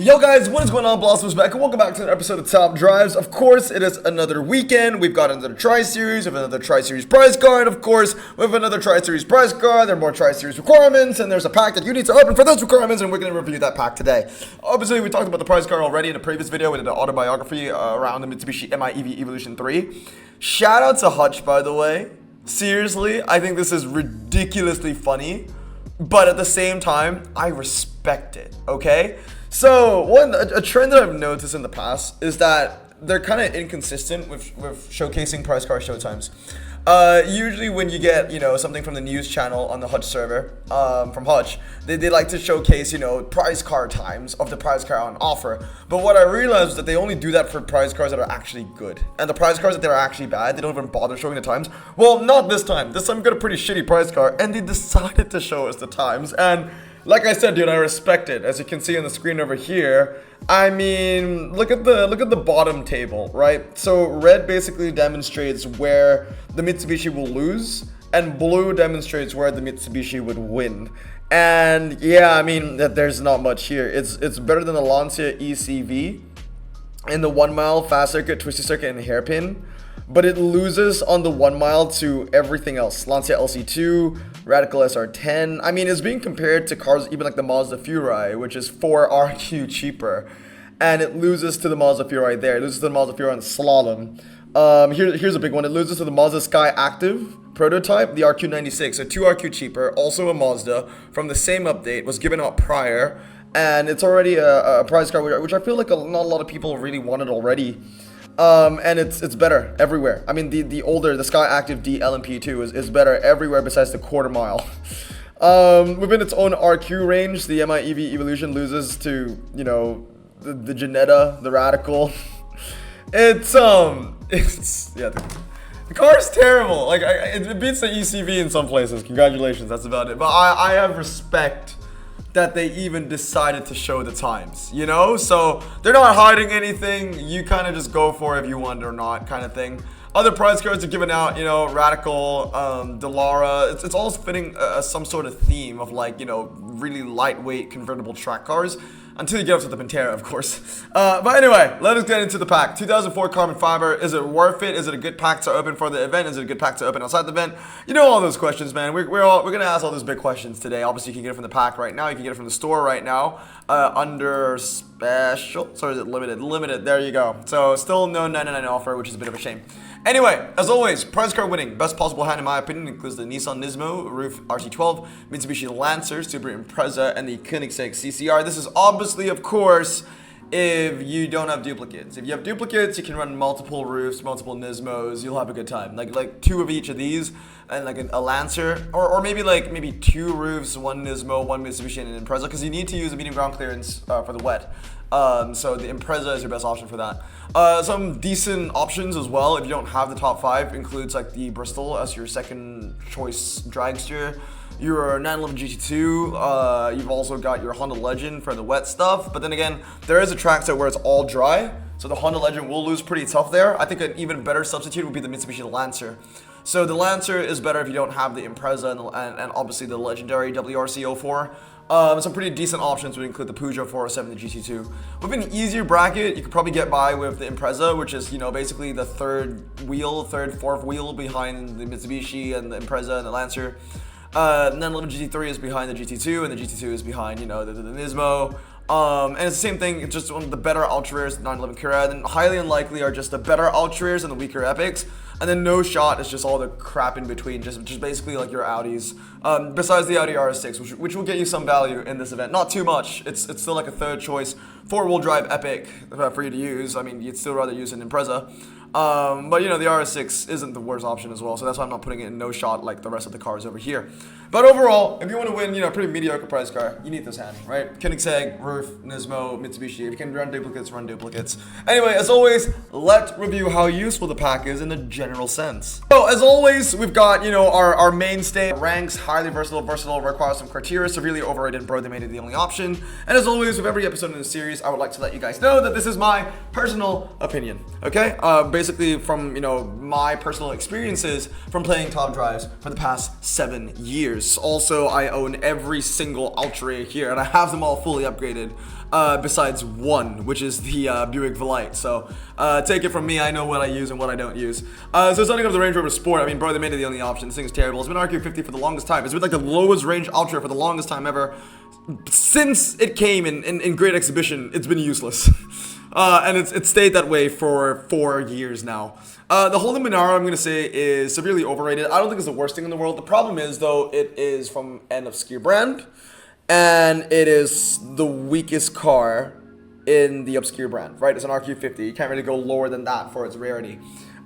Yo guys, what is going on? Blossom's back and welcome back to another episode of Top Drives. Of course, it is another weekend. We've got another Tri-Series, we have another Tri-Series prize card. Of course, we have another Tri-Series prize card. There are more Tri-Series requirements, and there's a pack that you need to open for those requirements, and we're going to review that pack today. Obviously, we talked about the prize card already in a previous video. We did an autobiography around the Mitsubishi MI-EV Evolution 3. Shout out to Hutch, by the way. Seriously, I think this is ridiculously funny, but at the same time, I respect it, okay? So, a trend that I've noticed in the past is that they're kind of inconsistent with showcasing prize card showtimes. Usually when you get, something from the news channel on the Hutch server, from Hutch, they like to showcase, prize card times of the prize card on offer. But what I realized is that they only do that for prize cards that are actually good. And the prize cards that they're actually bad, they don't even bother showing the times. Well, not this time. This time we got a pretty shitty prize card, and they decided to show us the times. And like I said, dude, I respect it. As you can see on the screen over here, I mean, look at the bottom table, right? So red basically demonstrates where the Mitsubishi will lose, and blue demonstrates where the Mitsubishi would win. And yeah, I mean, there's not much here. It's better than the Lancia ECV in the 1 mile, fast circuit, twisty circuit, and hairpin. But it loses on the 1 mile to everything else. Lancia LC2, Radical SR10. I mean, it's being compared to cars even like the Mazda Furai, which is 4 RQ cheaper. And it loses to the Mazda Furai there. It loses to the Mazda Furai on slalom. Here's a big one. It loses to the Mazda Sky Active prototype, the RQ96. So 2 RQ cheaper, also a Mazda from the same update, was given out prior. And it's already a prize car, which I feel like not a lot of people really wanted already. And it's better everywhere. I mean, the Sky Active D LMP2 is better everywhere besides the quarter mile. Within its own RQ range, the MI-EV Evolution loses to, the Janetta, the Radical. The car's terrible. Like, it beats the ECV in some places. Congratulations, that's about it. But I have respect that they even decided to show the times, so they're not hiding anything. You kind of just go for it if you want or not, kind of thing. Other prize cards are given out, Radical, Delara. It's all fitting some sort of theme of like, really lightweight convertible track cars. Until you get up to the Pantera, of course. But anyway, let us get into the pack. 2004 carbon fiber. Is it worth it? Is it a good pack to open for the event? Is it a good pack to open outside the event? All those questions, man. We're gonna ask all those big questions today. Obviously, you can get it from the pack right now. You can get it from the store right now. Under special. Sorry, is it limited? Limited. There you go. So still no 99 offer, which is a bit of a shame. Anyway, as always, prize card winning. Best possible hand, in my opinion, includes the Nissan Nismo Roof RC12, Mitsubishi Lancer, Subaru Impreza, and the Koenigsegg CCR. This is obviously, of course, if you don't have duplicates. If you have duplicates, you can run multiple roofs, multiple Nismos. You'll have a good time. Like 2 of each of these, and like a Lancer, or maybe 2 roofs, 1 Nismo, 1 Mitsubishi, and an Impreza, because you need to use a medium ground clearance for the wet. So the Impreza is your best option for that. Some decent options as well, if you don't have the top 5, includes like the Bristol as your second choice dragster, your 911 GT2, you've also got your Honda Legend for the wet stuff, but then again, there is a track set where it's all dry, so the Honda Legend will lose pretty tough there. I think an even better substitute would be the Mitsubishi Lancer. So the Lancer is better if you don't have the Impreza and obviously the legendary WRC04. Some pretty decent options would include the Peugeot 407, the GT2. With an easier bracket, you could probably get by with the Impreza, which is, basically the fourth wheel behind the Mitsubishi and the Impreza and the Lancer. 911 GT3 is behind the GT2, and the GT2 is behind, the Nismo. And it's the same thing, it's just one of the better ultra rares, the 911 Cura, and highly unlikely are just the better ultra rares and the weaker epics. And then no shot is just all the crap in between, just basically like your Audis. Besides the Audi RS6, which will get you some value in this event. Not too much. It's still like a third choice 4-wheel drive epic for you to use. I mean, you'd still rather use an Impreza. But the RS6 isn't the worst option as well, so that's why I'm not putting it in no shot like the rest of the cars over here. But overall, if you want to win, a pretty mediocre prize car, you need this hand, right? Koenigsegg, Roof, Nismo, Mitsubishi. If you can run duplicates, run duplicates. Anyway, as always, let's review how useful the pack is in a general sense. So, as always, we've got, our mainstay ranks, highly versatile, requires some criteria, severely overrated, bro, they made it the only option. And as always, with every episode in the series, I would like to let you guys know that this is my personal opinion, okay? Based basically from, you know, my personal experiences from playing top drives for the past 7 years. Also, I own every single Ultra here, and I have them all fully upgraded, besides one, which is the Buick Velite. So take it from me, I know what I use and what I don't use. So starting up the Range Rover Sport, I mean, bro, they made it the only option. This thing is terrible. It's been RQ50 for the longest time. It's been like the lowest range Ultra for the longest time ever. Since it came in Great Exhibition, it's been useless. And it's stayed that way for 4 years now. The Holden Monaro, I'm going to say, is severely overrated. I don't think it's the worst thing in the world. The problem is, though, it is from an obscure brand, and it is the weakest car in the obscure brand, right? It's an RQ50. You can't really go lower than that for its rarity.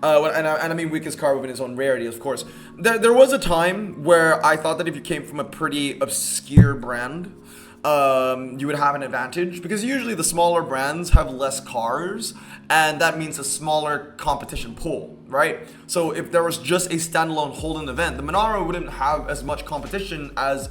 And I mean weakest car within its own rarity, of course. There was a time where I thought that if you came from a pretty obscure brand, you would have an advantage, because usually the smaller brands have less cars, and that means a smaller competition pool, right? So if there was just a standalone Holden event, the Monaro wouldn't have as much competition as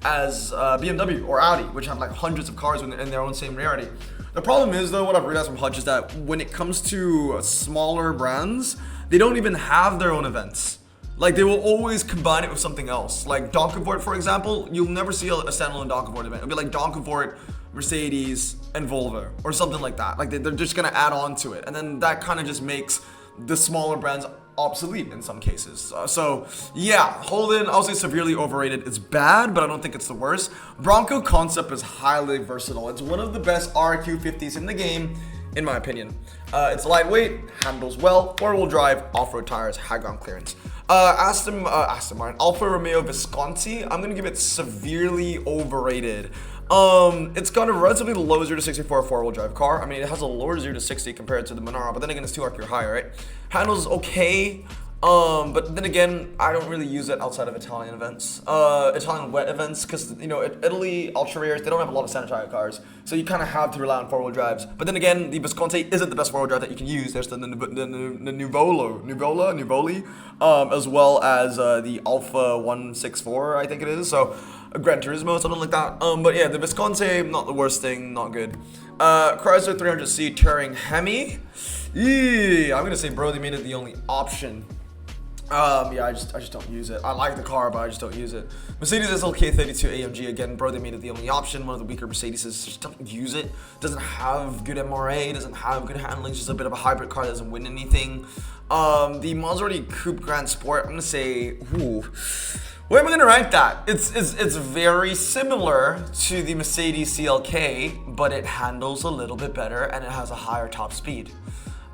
BMW or Audi, which have like hundreds of cars in their own same rarity. The problem is, though, what I've realized from Hutch is that when it comes to smaller brands, they don't even have their own events. Like, they will always combine it with something else. Like Donkavort, for example, you'll never see a standalone Donkavort event. It'll be like Donkavort, Mercedes, and Volvo, or something like that. Like, they're just gonna add on to it. And then that kind of just makes the smaller brands obsolete in some cases. So yeah, Holden, I'll say severely overrated. It's bad, but I don't think it's the worst. Bronco concept is highly versatile. It's one of the best RQ50s in the game, in my opinion. It's lightweight, handles well, four-wheel drive, off-road tires, high ground clearance. Aston Martin, Alfa Romeo Visconti, I'm gonna give it severely overrated. It's got a relatively low 0 to 60 for a four-wheel drive car. I mean, it has a lower 0 to 60 compared to the Monaro, but then again, it's 2 RQ higher, right? Handles okay, but then again, I don't really use it outside of Italian events, Italian wet events, because, you know, Italy, Ultra Rares, they don't have a lot of Sanitary cars, so you kind of have to rely on four-wheel drives. But then again, the Visconti isn't the best four-wheel drive that you can use. There's the Nuvoli, as well as the Alpha 164, I think it is, so Gran Turismo, something like that. But yeah, the Visconti, not the worst thing, not good. Chrysler 300C Touring Hemi. I'm gonna say, bro, they made it the only option. Yeah, I just don't use it. I like the car, but I just don't use it. Mercedes SLK32 AMG, again, bro, they made it the only option. One of the weaker Mercedes, just don't use it. Doesn't have good MRA, doesn't have good handling, just a bit of a hybrid car that doesn't win anything. The Maserati Coupe Grand Sport, I'm gonna say, where am I gonna rank that? It's very similar to the Mercedes CLK, but it handles a little bit better and it has a higher top speed.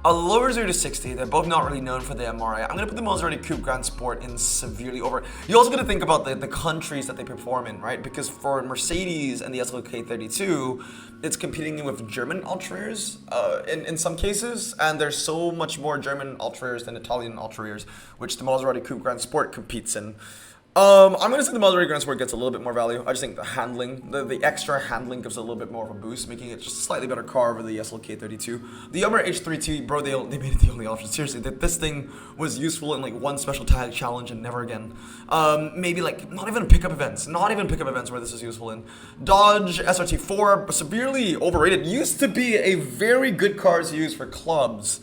A lower 0 to 60, they're both not really known for the MRA. I'm gonna put the Maserati Coupe Grand Sport in severely over. You also gotta think about the countries that they perform in, right? Because for Mercedes and the SLK32, it's competing with German Ultra-Rares in some cases, and there's so much more German Ultra-Rares than Italian Ultra-Rares, which the Maserati Coupe Grand Sport competes in. I'm gonna say the Maserati Grand Sport gets a little bit more value. I just think the handling, the extra handling gives it a little bit more of a boost, making it just a slightly better car over the SLK32. The Yamaha H3T, bro, they made it the only option. Seriously, this thing was useful in like one special tag challenge and never again. Maybe like not even pickup events where this is useful in. Dodge SRT4, severely overrated. Used to be a very good car to use for clubs.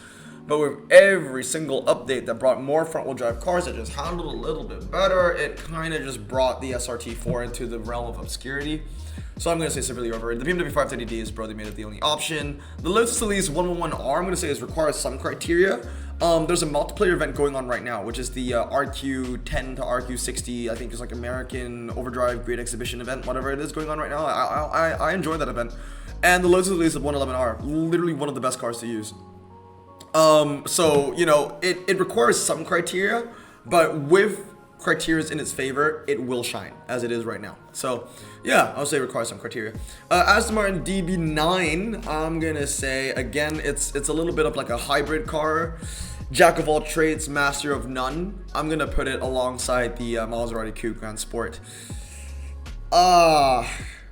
But with every single update that brought more front-wheel drive cars that just handled a little bit better, it kind of just brought the SRT4 into the realm of obscurity. So I'm going to say severely overrated. The BMW 530D is, bro, they made it the only option. The Lotus Elise 111R, I'm going to say, requires some criteria. There's a multiplayer event going on right now, which is the RQ10 to RQ60, I think it's like American Overdrive Great Exhibition event, whatever it is going on right now. I enjoy that event. And the Lotus Elise 111R, literally one of the best cars to use. So, you know, it requires some criteria, but with criteria in its favor, it will shine, as it is right now. So, yeah, I'll say it requires some criteria. Aston Martin DB9, I'm gonna say, again, it's a little bit of like a hybrid car. Jack of all trades, master of none. I'm gonna put it alongside the Maserati Coupe Grand Sport.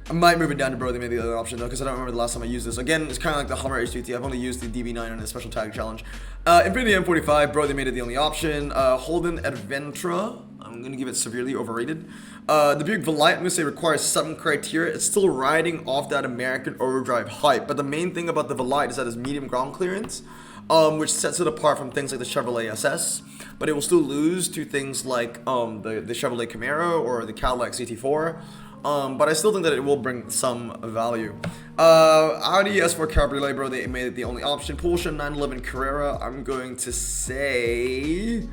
I might move it down to, bro, they made the other option though, because I don't remember the last time I used this. Again, it's kind of like the Hummer H2T. I've only used the DB9 on the special tag challenge. Infiniti M45, bro, they made it the only option. Holden Adventra, I'm going to give it severely overrated. The Buick Velite, I'm going to say, requires some criteria. It's still riding off that American Overdrive hype, but the main thing about the Velite is that it's medium ground clearance. which sets it apart from things like the Chevrolet SS. But it will still lose to things like the Chevrolet Camaro or the Cadillac CT4. But I still think that it will bring some value. Audi S4 Cabriolet, bro, they made it the only option. Porsche 911 Carrera, I'm going to say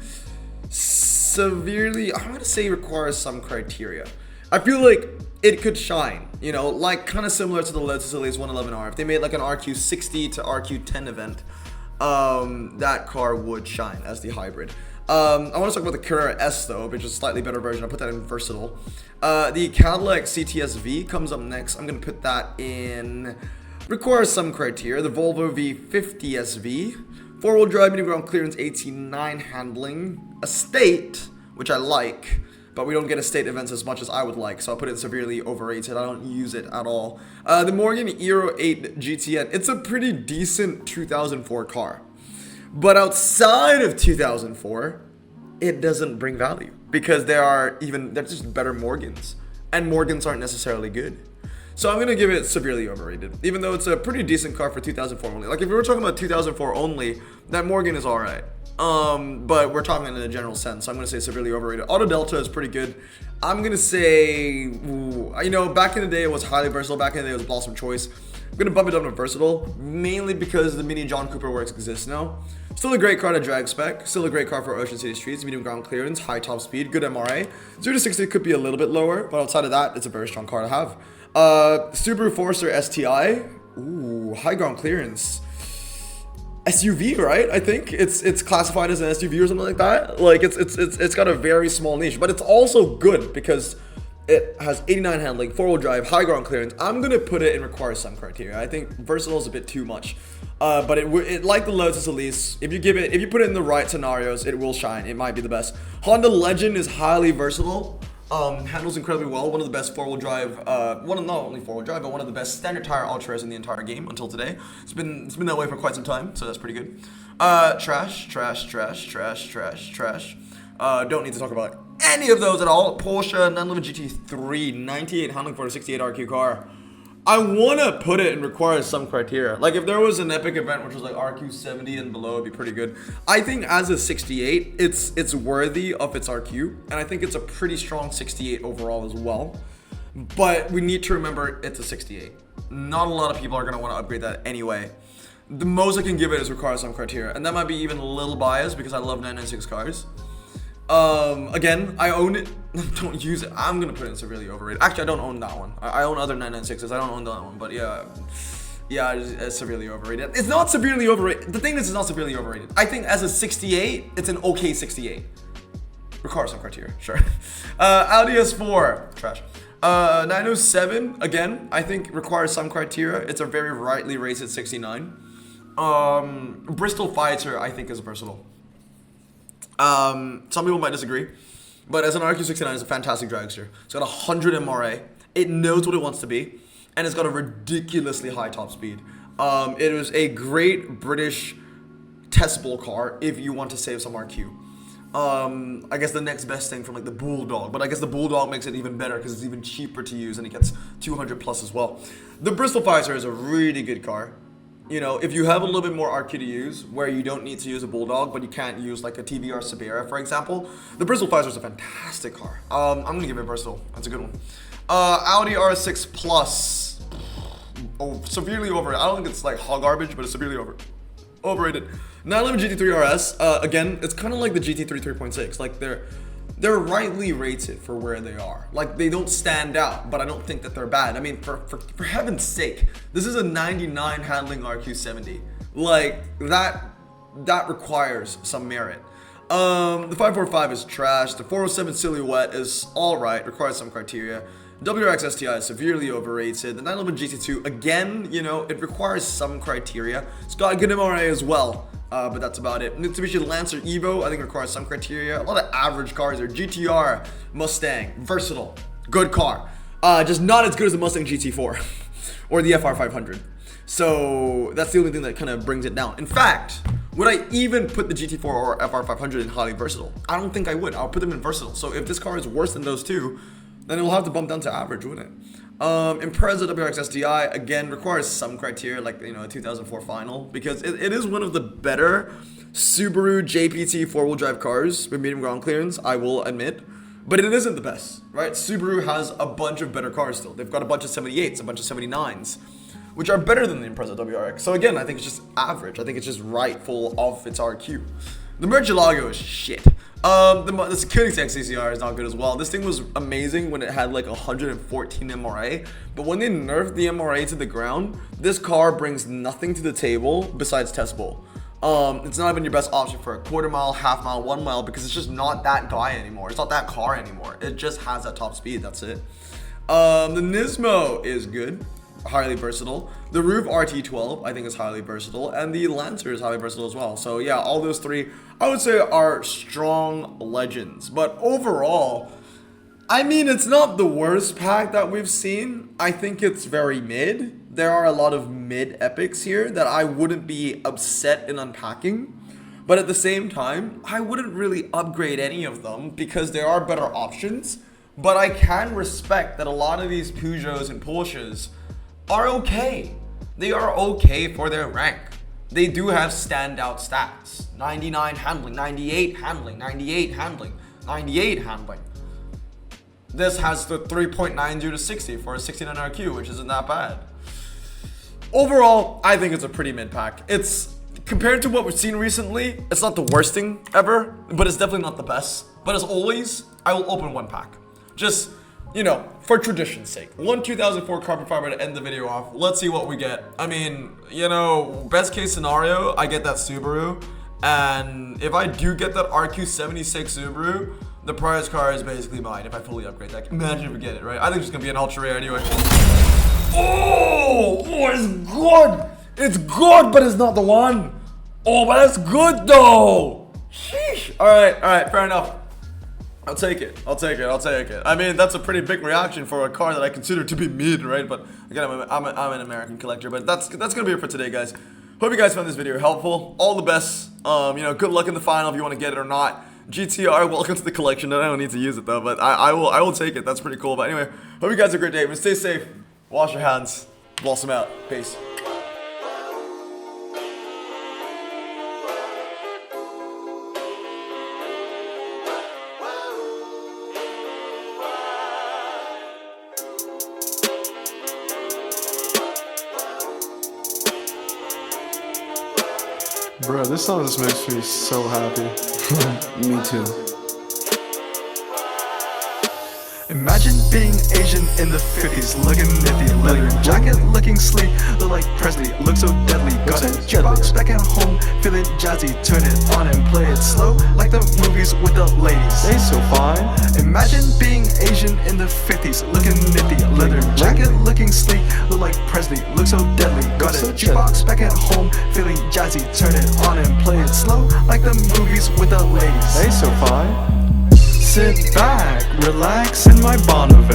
severely, I'm going to say requires some criteria. I feel like it could shine, you know, like kind of similar to the Lotus Elise 111R. If they made like an RQ60 to RQ10 event, that car would shine as the hybrid. I want to talk about the Carrera S though, which is a slightly better version. I'll put that in versatile. The Cadillac CTS-V comes up next. I'm going to put that in requires some criteria. The Volvo V50 SV, four-wheel drive, medium ground clearance, 89 handling, estate, which I like, but we don't get estate events as much as I would like, so I'll put it severely overrated. I don't use it at all. The Morgan Euro 8 GTN, it's a pretty decent 2004 car. But outside of 2004, it doesn't bring value because they're just better Morgans, and Morgans aren't necessarily good. So I'm gonna give it severely overrated, even though it's a pretty decent car for 2004 only. Like if we were talking about 2004 only, that Morgan is all right. But we're talking in a general sense, so I'm gonna say severely overrated. Auto Delta is pretty good. I'm gonna say, you know, back in the day it was highly versatile. Back in the day it was Blossom Choice. I'm gonna bump it up to versatile, mainly because the Mini John Cooper Works exists now. Still a great car to drag spec, still a great car for Ocean City streets, medium ground clearance, high top speed, good MRA. 0 to 60 could be a little bit lower, but outside of that, it's a very strong car to have. Subaru Forester STI, ooh, high ground clearance. SUV, right? I think it's classified as an SUV or something like that. Like it's got a very small niche, but it's also good because it has 89 handling, four-wheel drive, high ground clearance. I'm gonna put it in requires some criteria. I think versatile is a bit too much, but it like the Lotus Elise. If you put it in the right scenarios, it will shine. It might be the best. Honda Legend is highly versatile. Handles incredibly well. One of the best four-wheel drive, not only four-wheel drive, but one of the best standard tire Ultras in the entire game until today. It's been that way for quite some time, so that's pretty good. Trash. Don't need to talk about any of those at all. Porsche 911 GT3, 98 handling for a 68 RQ car. I want to put it and require some criteria. Like if there was an epic event which was like RQ70 and below, it'd be pretty good. I think as a 68, it's worthy of its RQ, and I think it's a pretty strong 68 overall as well. But we need to remember it's a 68. Not a lot of people are going to want to upgrade that anyway. The most I can give it is require some criteria, and that might be even a little biased because I love 996 cars. Again, I own it. Don't use it. I'm gonna put it in severely overrated. Actually, I don't own that one. I own other 996s. I don't own that one, but yeah, it's severely overrated. It's not severely overrated. The thing is, it's not severely overrated. I think as a 68, it's an okay 68. Requires some criteria, sure. Audi S4, trash. 907, again, I think requires some criteria. It's a very rightly rated 69. Bristol Fighter, I think, is versatile. Some people might disagree, but as an RQ69, it's a fantastic dragster. It's got 100 MRA. It knows what it wants to be, and it's got a ridiculously high top speed. It was a great British testable car if you want to save some RQ. I guess the next best thing from like the Bulldog, but I guess the Bulldog makes it even better because it's even cheaper to use and it gets 200 plus as well. The Bristol Fighter is a really good car. You know, if you have a little bit more RQ to use, where you don't need to use a Bulldog, but you can't use like a TVR Sabera, for example, the Bristol Fighter is a fantastic car. I'm gonna give it versatile. That's a good one. Audi R6 Plus, severely overrated. I don't think it's like hot garbage, but it's severely overrated. 911 GT3 RS, again, it's kind of like the GT3 3.6. Like they're rightly rated for where they are. Like they don't stand out, but I don't think that they're bad. I mean, for heaven's sake, this is a 99 handling RQ70. Like that requires some merit. The 545 is trash. The 407 Silhouette is all right, requires some criteria. WRX STI is severely overrated. The 911 GT2, again, you know, it requires some criteria. It's got a good MRA as well. But that's about it. Mitsubishi Lancer Evo, I think requires some criteria. A lot of average cars are GTR, Mustang, versatile, good car. Just not as good as the Mustang GT4 or the FR500. So that's the only thing that kind of brings it down. In fact, would I even put the GT4 or FR500 in highly versatile? I don't think I would. I'll put them in versatile. So if this car is worse than those two, then it will have to bump down to average, wouldn't it? Impreza WRX SDI, again, requires some criteria, like, you know, a 2004 final, because it is one of the better Subaru JPT four-wheel drive cars with medium ground clearance, I will admit. But it isn't the best, right? Subaru has a bunch of better cars still. They've got a bunch of 78s, a bunch of 79s, which are better than the Impreza WRX. So again, I think it's just average. I think it's just rightful of its RQ. The Murcielago is shit. The Koenigsegg CCR is not good as well. This thing was amazing when it had like 114 MRA, but when they nerfed the MRA to the ground, this car brings nothing to the table besides testable. It's not even your best option for a quarter mile, half mile, 1 mile, because it's just not that guy anymore. It's not that car anymore. It just has that top speed, that's it. The Nismo is good, highly versatile. The Roof RT12, I think, is highly versatile, and the Lancer is highly versatile as well. So yeah, all those three, I would say, are strong legends. But overall, I mean, it's not the worst pack that we've seen. I think it's very mid. There are a lot of mid epics here that I wouldn't be upset in unpacking. But at the same time, I wouldn't really upgrade any of them because there are better options. But I can respect that a lot of these Peugeots and Porsches are okay. They are okay for their rank. They do have standout stats. 99 handling, 98 handling, 98 handling, 98 handling. This has the 3.90 to 60 for a 69 RQ, which isn't that bad. Overall, I think it's a pretty mid pack. It's, compared to what we've seen recently, it's not the worst thing ever, but it's definitely not the best. But as always, I will open one pack. Just, you know, for tradition's sake. One 2004 carbon fiber to end the video off. Let's see what we get. I mean, you know, best case scenario, I get that Subaru. And if I do get that RQ76 Subaru, the prize car is basically mine if I fully upgrade that. Imagine if we get it, right? I think it's gonna be an ultra rare anyway. Oh, it's good. It's good, but it's not the one. Oh, but that's good though. Sheesh. All right, fair enough. I'll take it. I mean, that's a pretty big reaction for a car that I consider to be mid, right? But again, I'm an American collector. But that's gonna be it for today, guys. Hope you guys found this video helpful. All the best. You know, good luck in the final if you want to get it or not. GTR, welcome to the collection. I don't need to use it though, but I will take it. That's pretty cool. But anyway, hope you guys have a great day. But stay safe. Wash your hands. Blossom out. Peace. Bro, this song just makes me so happy. Me too. Imagine being Asian in the 50s, looking nifty, leather jacket, looking sleek, look like Presley, look so deadly. Got a jukebox back at home, feeling jazzy, turn it on and play it slow, like the movies with the ladies. They so fine. Imagine being Asian in the 50s, looking nifty, leather jacket, looking sleek, look like Presley, look so deadly. Got a jukebox back at home, feeling jazzy, turn it on and play it slow, like the movies with the ladies. They so fine. Sit back, relax in my Bonneville.